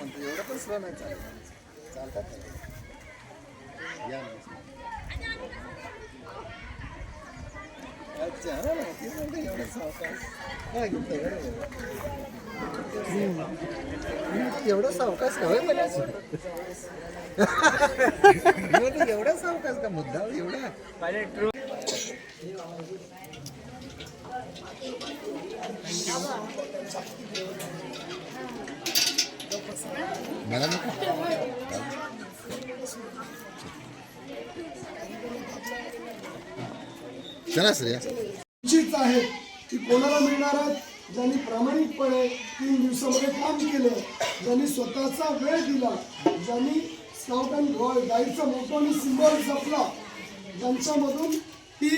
म्हणतो एवढं पण स्लो नाही चालतात या अच्छा हा ना ती म्हणते एवढं सावकाश काय घेतलं एवढं सावकाश का होय मला एवढा सावकाश का मुद्दा एवढा मला चला सर निश्चित आहे की कोणाला मिळणार आहेत ज्यांनी प्रामाणिकपणे 3 दिवसामध्ये काम केलं, ज्यांनी स्वतःचा वेळ दिला, ज्यांनी स्काउट अँड गाईडचा मोठा आणि सिम्बॉल जपला, ज्यांच्यामधून ती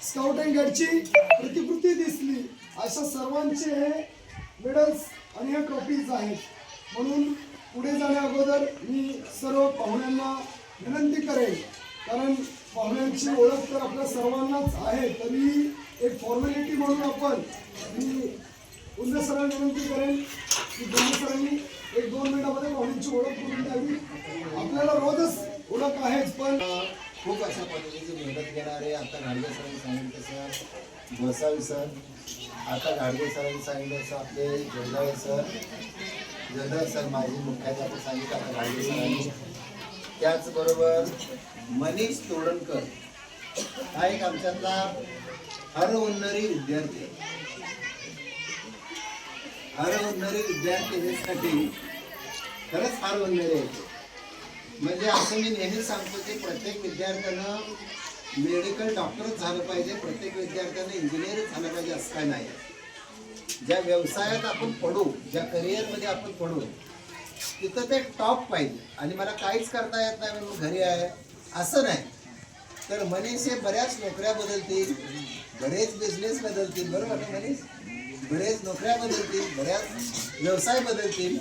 स्काउट अँड गाईडची प्रतिकृती दिसली, अशा सर्वांचे हे मेडल्स आणि ह्या ट्रॉफीज आहेत. म्हणून पुढे जाण्या अगोदर मी सर्व पाहुण्यांना विनंती करेन, कारण पाहुण्यांची ओळख तर आपल्या सर्वांनाच आहे, तरी एक फॉर्मॅलिटी म्हणून आपण मी उल्ले सरांना विनंती करेन की दोन्ही सरांनी 1-2 मिनिटामध्ये पाहुण्यांची ओळख करून द्यावी. आपल्याला रोजच ओळख आहेच, पण खूप अशा पद्धतीची मेहनत घेणारे आता घाडगे सरांनी सांगितलं तसं गोसावी सर, आता घाडगे सरांनी सांगितलं तसं आपले जगदाळे सर, जगदाळे सर माझे मुख्याध्यापक सांगितलं आता घाडगे सरांनी. त्याचबरोबर मनीष तोडणकर हा एक आमच्यातला हरहुन्नरी विद्यार्थी ह्यासाठी खरंच हरहुन्नरी आहे. म्हणजे असं मी नेहमी सांगतो की प्रत्येक विद्यार्थ्यानं मेडिकल डॉक्टरच झालं पाहिजे, प्रत्येक विद्यार्थ्यानं इंजिनियरच झालं पाहिजे असं काय नाही. ज्या व्यवसायात आपण पडू, ज्या करिअरमध्ये आपण पडू तिथं ते टॉप पाहिजे. आणि मला काहीच करता येत नाही म्हणून घरी आहे असं नाही. तर मनीष हे बऱ्याच नोकऱ्या बदलतील, बरेच बिझनेस बदलतील, बरोबर ना मनीष? बरेच नोकऱ्या बदलतील, बऱ्याच व्यवसाय बदलतील.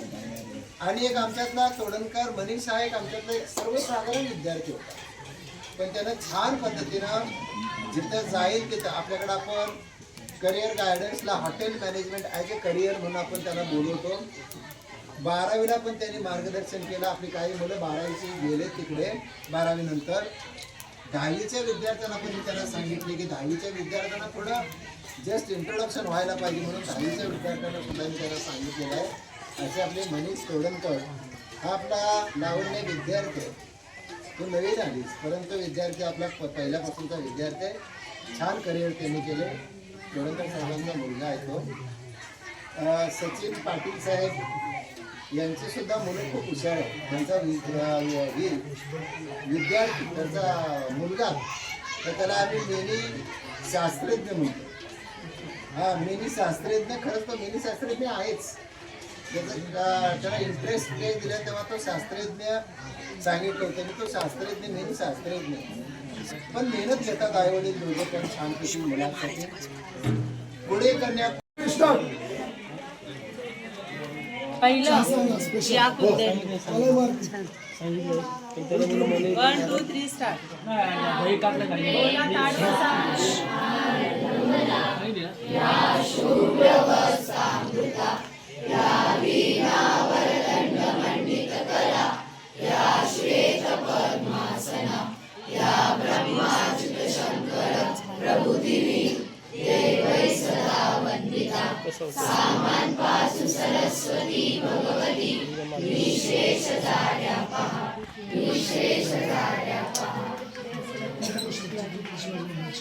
आणि एक आमच्यातला तोडणकर मनीष हा एक आमच्यातला एक सर्वसाधारण विद्यार्थी होता, पण त्यानं छान पद्धतीनं जिथं जाईल तिथं आपल्याकडं आपण करिअर गायडन्सला hotel management as a career म्हणून आपण त्याला बोलवतो. 12वीला पण त्यांनी मार्गदर्शन केलं. आपली काही मुलं 12वीची गेले तिकडे 12वी नंतर. 10वीच्या विद्यार्थ्यांना पण मी त्यांना सांगितले की 10वीच्या विद्यार्थ्यांना थोडं जस्ट इंट्रोडक्शन व्हायला पाहिजे म्हणून 10वीच्या विद्यार्थ्यांना सुद्धा मी त्यांना सांगितलेलं आहे. असे आपले मनीष तोडणकर हा आपला लावण्य विद्यार्थी आहे. तो नवीन आलीस परंतु विद्यार्थी आपला पहिल्यापासूनचा विद्यार्थी आहे. छान करिअर त्यांनी केले. तोडणकर साहेबांचा मुलगा आहे तो. सचिन पाटील साहेब यांचे सुद्धा मुलं खूप हुशार आहे. त्यांचा विद्यार्थी त्यांचा मुलगा तर त्याला आम्ही मिनी शास्त्रज्ञ म्हणतो. हा मिनी शास्त्रज्ञ. खरंच तो मिनी शास्त्रज्ञ आहेच. त्याला इंटरेस्ट प्ले दिला तेव्हा तो शास्त्रज्ञ सांगितलं होतं मी तो शास्त्रज्ञ मिनी शास्त्रज्ञ. पण मेहनत घेतात आईवडील दोघे पण छानपैकी मुलांसाठी पुढे करण्यात. पहिलं या कुठे 1 2 3 स्टार्ट.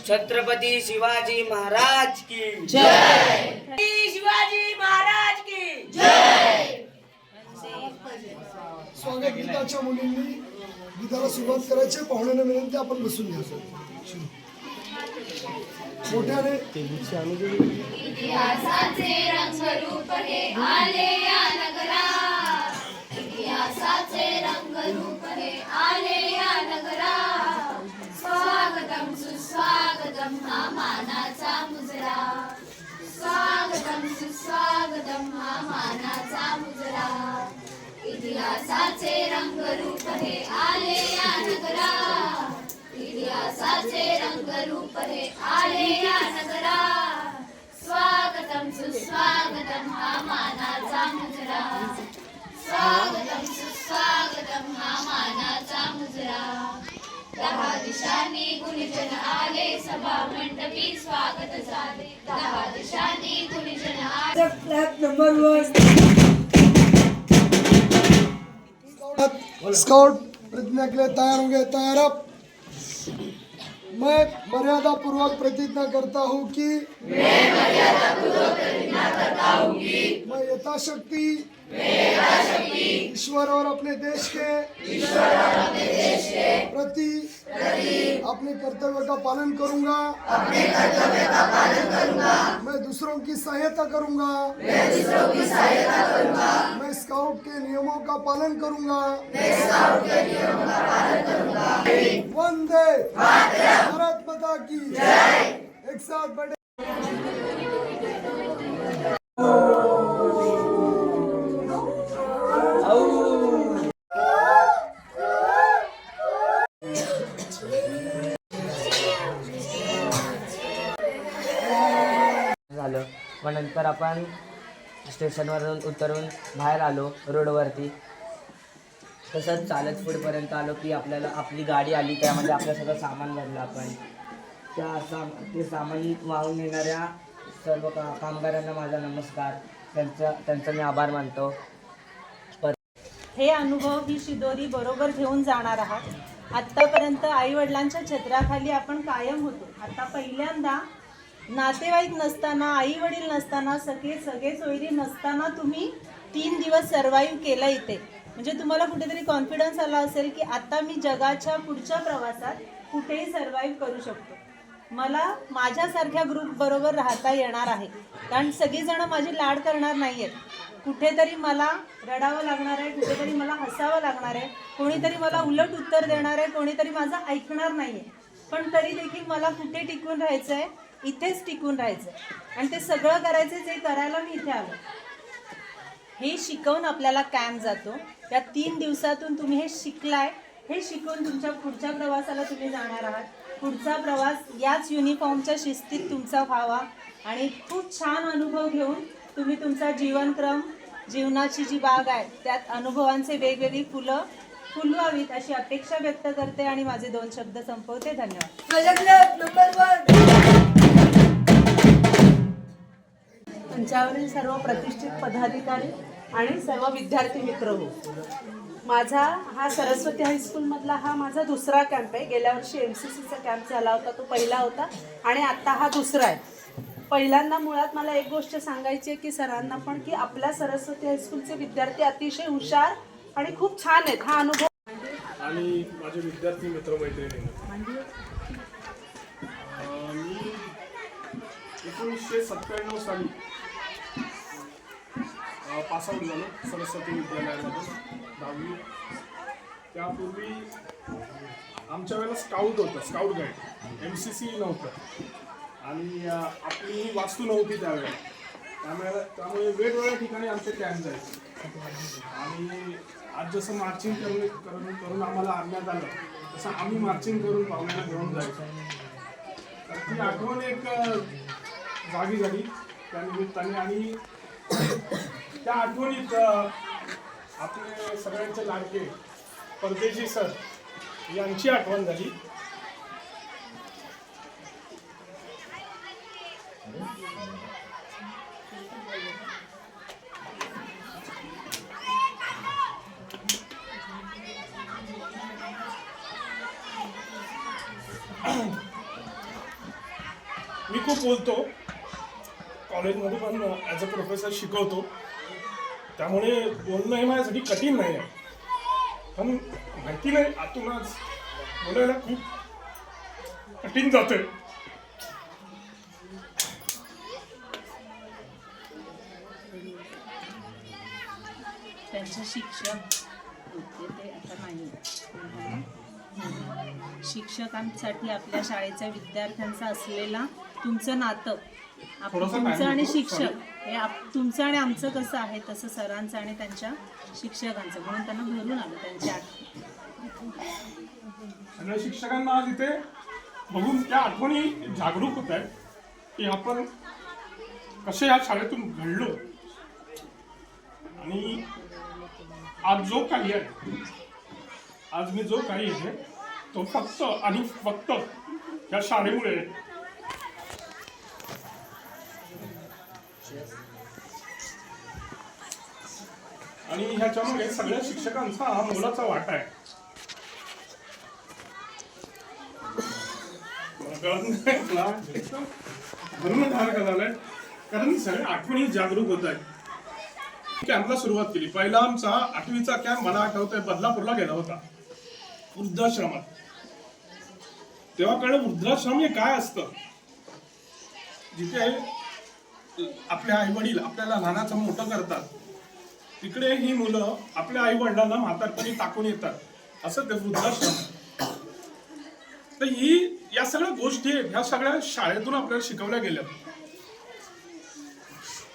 छत्रपती शिवाजी महाराज की जय. शिवाजी महाराज की जय. स्वागत गीताच्या मुलींनी गीताला सुरुवात करायची. पाहुण्यांना विनंती आपण बसून घ्या मोठ्याने. इतिहासाचे रंगरूप हे आले या नगरा, इतिहासाचे रंगरूप हे आले या नगरा. स्वागतम सुस्वागतम हा मानाचा मुजरा, स्वागतम सुस्वागतम हा मानाचा मुजरा. इतिहासाचे रंगरूप हे आले या नगरा, इतिहासाचे रंगरूप हे आले या नगरा. स्वागतम सुस्वागतम हा मानाचा मुजरा. दिशांनी गुणीजन आले सभा मंडपी स्वागत झाले 10 दिशांनी गुणीजन आले स्काउट प्रतिज्ञा के लिए तैयार होंगे। तैयार अब मैं मर्यादा पूर्वक प्रतिज्ञा करता हूँ कि मैं यथाशक्ति ईश्वर और अपने देश के प्रति अपने कर्तव्य का पालन करूंगा। मैं दूसरों की सहायता करूंगा। मैं स्काउट के नियमों का पालन करूंगा। वंदे भारत माता की जय। एक साथ बड़े झालं। मग नंतर आपण स्टेशनवरून उतरून बाहेर आलो रोडवरती. तसंच चालत पुढेपर्यंत आलो की आपल्याला आपली गाडी आली, त्यामध्ये आपलं सगळं सामान भरलं आपण. ते सामान वाहून नेणाऱ्या सर्व कामगारांना माझा नमस्कार. त्यांचा मी आभार मानतो. हे अनुभव ही शिदोरी बरोबर घेऊन जाणार आहात. आत्तापर्यंत आईवडिलांच्या छत्राखाली आपण कायम होतो. आता पहिल्यांदा नातेवाईक नसताना, आई वडील नसताना, सगळे सोयरी नसताना तुम्ही 3 दिवस सर्वाईव्ह केलं इथे. म्हणजे तुम्हाला कुठेतरी कॉन्फिडन्स आला असेल की आता मी जगाच्या पुढच्या प्रवासात कुठेही सर्वाईव्ह करू शकतो. मला माझ्यासारख्या ग्रुप बरोबर राहता येणार आहे. कारण सगळीजणं माझी लाड करणार नाही आहेत. कुठेतरी मला रडावं लागणार आहे, कुठेतरी मला हसावं लागणार आहे, कोणीतरी मला उलट उत्तर देणार आहे, कोणीतरी माझं ऐकणार नाही आहे. पण तरी देखील मला कुठे टिकून राहायचं आहे, इथेच टिकून राहायचं. आणि ते सगळं करायचं जे करायला मी इथे आलो. हे शिकवून आपल्याला कॅम्प जातो. त्या 3 दिवसातून तुम्ही हे शिकलाय. हे शिकून तुमच्या पुढच्या प्रवासाला तुम्ही जाणार आहात. पुढचा प्रवास याच युनिफॉर्मच्या शिस्तीत तुमचा व्हावा आणि खूप छान अनुभव घेऊन तुम्ही तुमचा जीवनक्रम, जीवनाची जी बाग आहे त्यात अनुभवांचे वेगवेगळी फुलं फुलवावीत अशी अपेक्षा व्यक्त करते आणि माझे 2 शब्द संपवते. धन्यवाद. मंचावरील सर्व प्रतिष्ठित पदाधिकारी आणि सर्व विद्यार्थी मित्र हो, माझा हा सरस्वती हायस्कूलमधला हा माझा दुसरा कॅम्प आहे. गेल्या वर्षी MCCचा कॅम्प झाला होता, तो पहिला होता आणि आत्ता हा दुसरा आहे. पहिल्यांदा मुळात मला एक गोष्ट सांगायची आहे की सरांना पण, की आपल्या सरस्वती हायस्कूलचे विद्यार्थी अतिशय हुशार आणि खूप छान आहेत. हा अनुभव आणि माझे विद्यार्थी मित्रमैत्रिणी, मी 1997 साली पासआउट झालो सरस्वती विद्यालयामधून 10वी. त्यापूर्वी आमच्या वेळेला स्काउट होतं, स्काउट गाईड. MCC नव्हतं आणि आपली ही वास्तू नव्हती त्यावेळेला. त्यामुळे वेगवेगळ्या ठिकाणी आमचे कॅम्प जायचे. आणि आज जसं मार्चिंग करून आम्हाला आणण्यात आलं, तसं आम्ही मार्चिंग करून पाहुण्यांना घेऊन जायचो. तर ती आठवण एक जागी झाली त्या निमित्ताने. आणि त्या आठवणीत आपले सगळ्यांचे लाडके परदेशी सर यांची आठवण झाली. मी खूप बोलतो कॉलेजमध्ये, पण ॲज अ प्रोफेसर शिकवतो, त्यामुळे बोलणं हे माझ्यासाठी कठीण नाही आहे. पण माहिती नाही, आतूनच बोलायला खूप कठीण जातं. त्यांचे शिक्षक होते ते आता नाही. शिक्षकांसाठी आपल्या शाळेच्या विद्यार्थ्यांचं असलेला तुमचं नातं, तुमचं आणि शिक्षक हे तुमचं आणि आमचं कसं आहे तसं सरांचं आणि त्यांच्या शिक्षकांचं, म्हणून त्यांना भरून आलं त्यांच्या सगळ्या शिक्षकांना आज इथे बघून त्या आठवणी जागरूक होत आहेत की आपण कसे या शाळेतून घडलो. आणि आज जो काही आहे, आज मी जो काही आहे तो फक्त आणि फक्त या शाळेमुळे आणि ह्याच्यामुळे सगळ्या शिक्षकांचा हा मोलाचा वाटा आहे. भरून धार झालाय कारण सगळे आठवणी जागरूक होत आहेत. कॅम्पला सुरुवात केली. पहिला आमचा 8वीचा कॅम्प मला आठवतोय बदलापूरला गेला होता, वृद्धाश्रमात. तेव्हा कळलं वृद्धाश्रम हे काय असतं, जिथे आपले आई वडील आपल्याला लहानाचं मोठं करतात. तिकडे ही मुलं आपल्या आई वडिलांना म्हातारपणी टाकून येतात, असं ते वृद्धाश्रम. तर ही या सगळ्या गोष्टी आहेत, ह्या सगळ्या शाळेतून आपल्याला शिकवल्या गेल्या.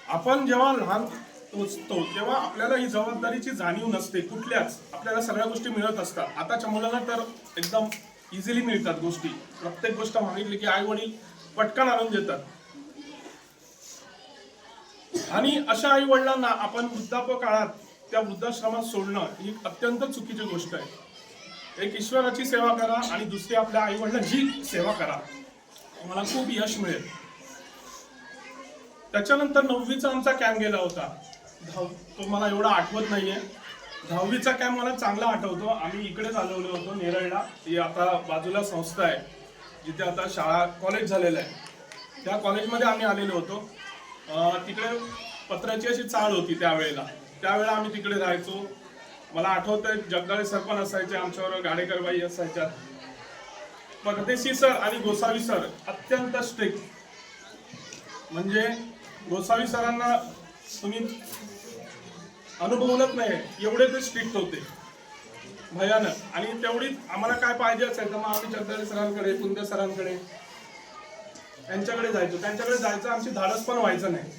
आपण जेव्हा लहान असतो तेव्हा आपल्याला ही जबाबदारीची जाणीव नसते कुठल्याच. आपल्याला सगळ्या गोष्टी मिळत असतात. आताच्या मुलांना तर एकदम इझिली मिळतात गोष्टी. प्रत्येक गोष्ट मागितली की आई वडील पटकन आणून देतात. आणि अशा आई वडिलांना आपण वृद्धापकाळात काळात त्या वृद्धाश्रमात सोडणं ही अत्यंत चुकीची गोष्ट आहे. एक ईश्वराची सेवा करा आणि दुसरी आपल्या आई वडिलांची सेवा करा, तुम्हाला खूप यश मिळेल. त्याच्यानंतर 9वीचा आमचा कॅम्प गेला होता. तो मला एवढा आठवत नाहीये. 10वीचा कॅम्प मला चांगला आठवतो. आम्ही इकडेच आलेलो होतो नेरळला. ही आता बाजूला संस्था आहे जिथे आता शाळा कॉलेज झालेलं आहे. त्या कॉलेजमध्ये आम्ही आलेलो होतो. तिकडे पत्राची अशी चाळ होती त्यावेळेला आम्ही तिकडे राहायचो. मला आठवतंय जगदाळे सर पण असायचे आमच्यावर, गाडेकरबाई असायच्या. परदेशी सर आणि गोसावी सर अत्यंत स्ट्रिक्ट. म्हणजे गोसावी सरांना तुम्ही अनुभवलंच नाही एवढे ते स्ट्रिक्ट होते, भयानक. आणि तेवढीच आम्हाला काय पाहिजे असायचं मग आम्ही जगदाळे सरांकडे, पुंदे सरांकडे त्यांच्याकडे जायचो. त्यांच्याकडे जायचं आमची धाडस पण व्हायचं नाही,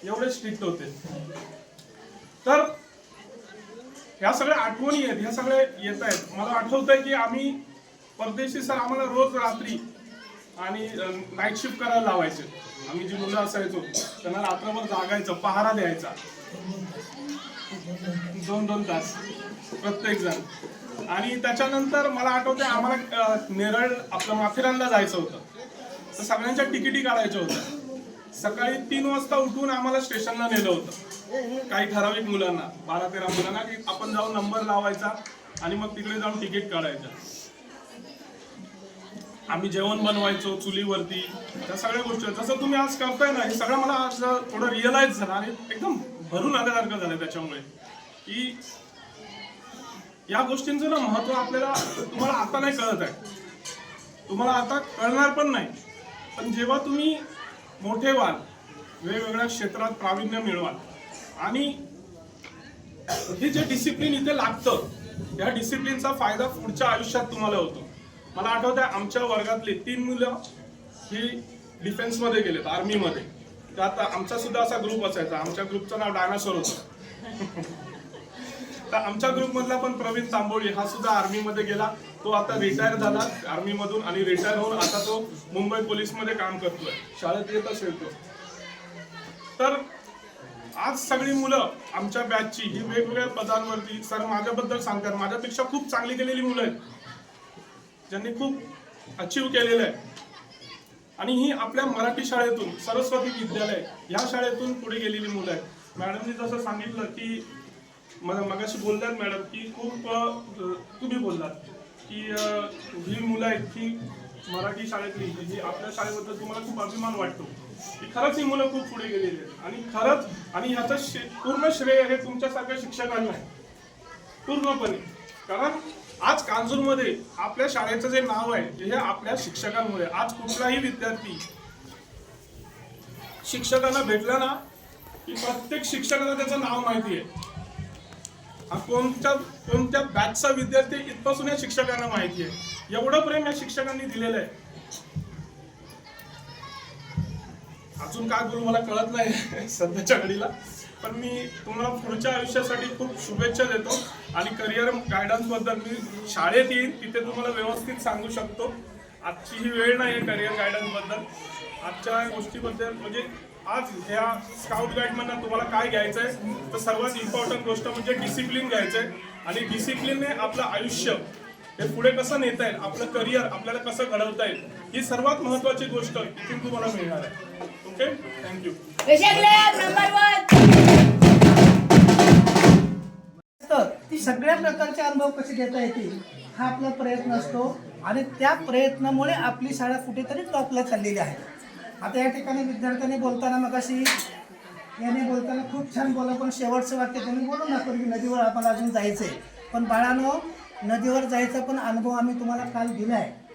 एवढे स्ट्रिक्ट होते. तर ह्या सगळ्या आठवणी आहेत, ह्या सगळे येत आहेत. मला आठवतंय की आम्ही परदेशी सर आम्हाला रोज रात्री आणि नाईट शिफ्ट करायला लावायचे. आम्ही जी मुलं असायचो त्यांना रात्रभर जागायचं, पहारा द्यायचा 2-2 तास प्रत्येक जण. आणि त्याच्यानंतर मला आठवतंय आम्हाला नेरळ आपलं माथेरानला जायचं होतं. तर सगळ्यांच्या तिकिटी काढायच्या होत्या. सकाळी 3 वाजता उठून आम्हाला स्टेशनला नेलं होतं काही ठराविक मुलांना, 12-13 मुलांना, की आपण जाऊन नंबर लावायचा आणि मग तिकडे जाऊन तिकीट काढायचं. आम्ही जेवण बनवायचो चुलीवरती, त्या सगळ्या गोष्टी जसं तुम्ही आज करताय ना, हे सगळं मला आज थोडं रिअलाइज झालं आणि एकदम भरून आल्यासारखं झालं त्याच्यामुळे की या गोष्टींचं ना महत्त्व आपल्याला तुम्हाला आता नाही कळत आहे, तुम्हाला आता कळणार पण नाही. पण जेव्हा तुम्ही मोठे व्हाल, वेगवेगळ्या क्षेत्रात प्रावीण्य मिळवाल आणि हे जे डिसिप्लिन इथे लागतं, या डिसिप्लिनचा फायदा पुढच्या आयुष्यात तुम्हाला होतो. मला आठवतंय आमच्या वर्गातले 3 मुलं ही डिफेन्समध्ये गेलेत, आर्मीमध्ये. त्यात आमचा सुद्धा असा ग्रुप असायचा. आमच्या ग्रुपचं नाव डायनासोर होतं. तर आमच्या ग्रुपमधला पण प्रवीण तांबोळी हा सुद्धा आर्मीमध्ये गेला. तो आता रिटायर झाला आर्मीमधून आणि रिटायर होऊन आता तो मुंबई पोलीसमध्ये काम करतोय. शाळेत येत असेल तो. तर आज सगळी मुलं आमच्या बॅचची ही वेगवेगळ्या पदांवरती, सर माझ्याबद्दल सांगतात, माझ्यापेक्षा खूप चांगली केलेली मुलं आहेत, ज्यांनी खूप अचीव्ह केलेलं आहे. आणि ही आपल्या मराठी शाळेतून, सरस्वती विद्यालय या शाळेतून पुढे गेलेली मुलं आहेत. मॅडमनी जसं सांगितलं की मगाशी बोलल्यात मॅडम की खूप तुम्ही बोललात की ही मुलं आहेत की मराठी शाळेतली, ही आपल्या शाळेबद्दल तुम्हाला खूप अभिमान वाटतो की खरंच ही मुलं खूप पुढे गेलेली आहेत. आणि खरंच आणि ह्याचं पूर्ण श्रेय हे तुमच्यासारख्या शिक्षकांना आहे पूर्णपणे. कारण आज कांजूरमध्ये आपल्या शाळेचं जे नाव आहे हे आपल्या शिक्षकांमुळे. आज कुठलाही विद्यार्थी शिक्षकांना भेटला ना की प्रत्येक शिक्षकाला त्याचं नाव माहिती आहे. कोणत्या बॅचचा विद्यार्थी इथपासून या शिक्षकांना माहिती आहे. एवढं प्रेम या शिक्षकांनी दिलेलं आहे. अजून काय बोलू मला कळत नाही सध्याच्या घडीला. पण मी तुम्हाला पुढच्या आयुष्यासाठी खूप शुभेच्छा देतो आणि करिअर गायडन्स बद्दल मी शाळेत येईन, तिथे तुम्हाला व्यवस्थित सांगू शकतो. आजची ही वेळ नाही आहे करिअर गायडन्स बद्दल. आजच्या गोष्टीबद्दल म्हणजे आज ह्या स्काउट गाईडमधनं तुम्हाला काय घ्यायचं आहे, तर सर्वात इम्पॉर्टंट गोष्ट म्हणजे डिसिप्लिन घ्यायचं आहे. आणि डिसिप्लिनने आपलं आयुष्य हे पुढे कसं नेता येईल, आपलं करिअर आपल्याला कसं घडवता येईल, ही सर्वात महत्त्वाची गोष्ट इथून तुम्हाला मिळणार आहे. Okay, thank you. तर ती सगळ्या प्रकारचे अनुभव कसे घेता येतील हा आपला प्रयत्न असतो आणि त्या प्रयत्नामुळे आपली शाळा कुठेतरी टॉपला चाललेली आहे. आता या ठिकाणी विद्यार्थ्यांनी बोलताना मगाशी याने बोलताना खूप छान बोला, पण शेवटचं वाक्य त्यांनी बोलून दाखवलं की नदीवर आम्हाला अजून जायचं आहे. पण बाळांनो, नदीवर जायचा पण अनुभव आम्ही तुम्हाला काल दिला आहे.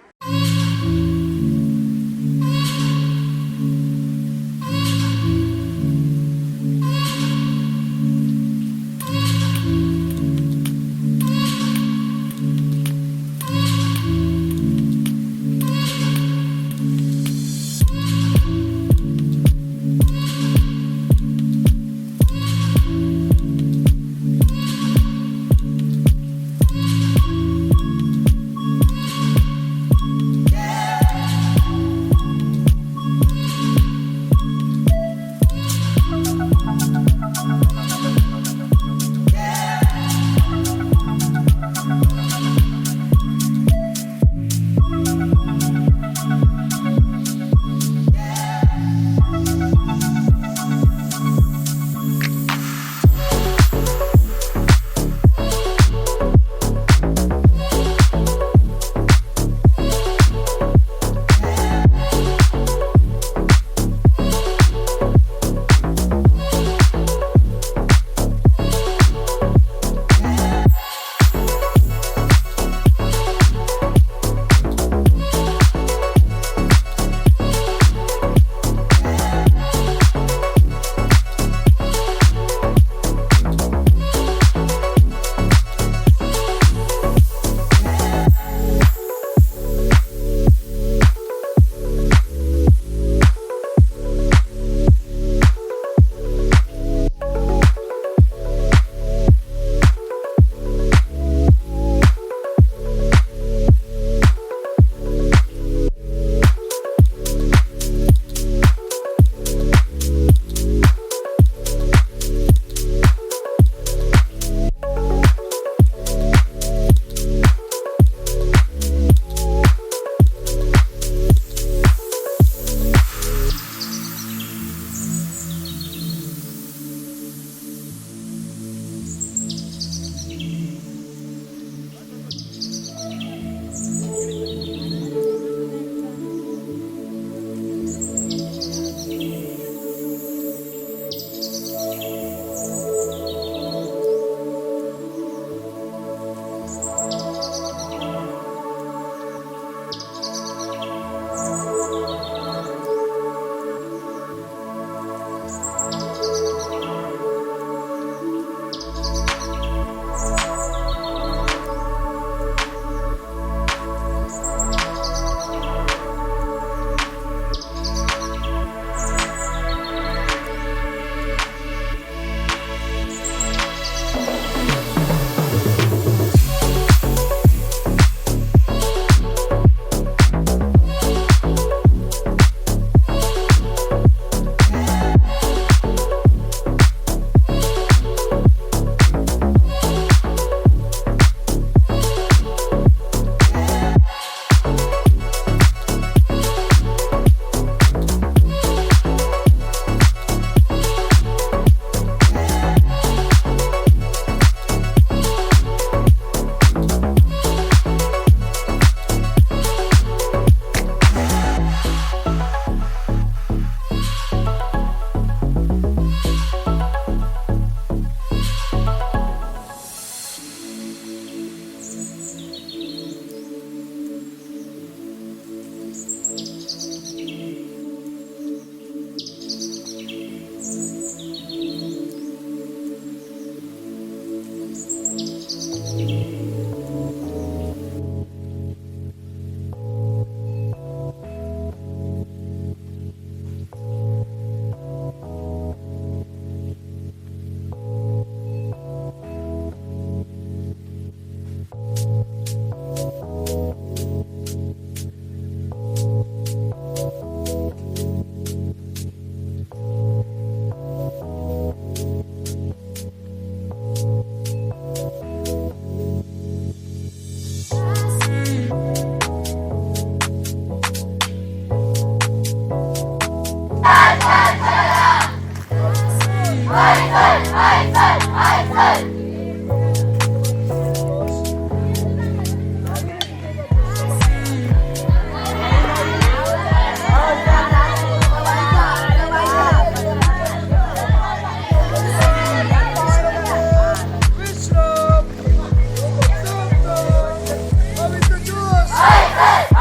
जय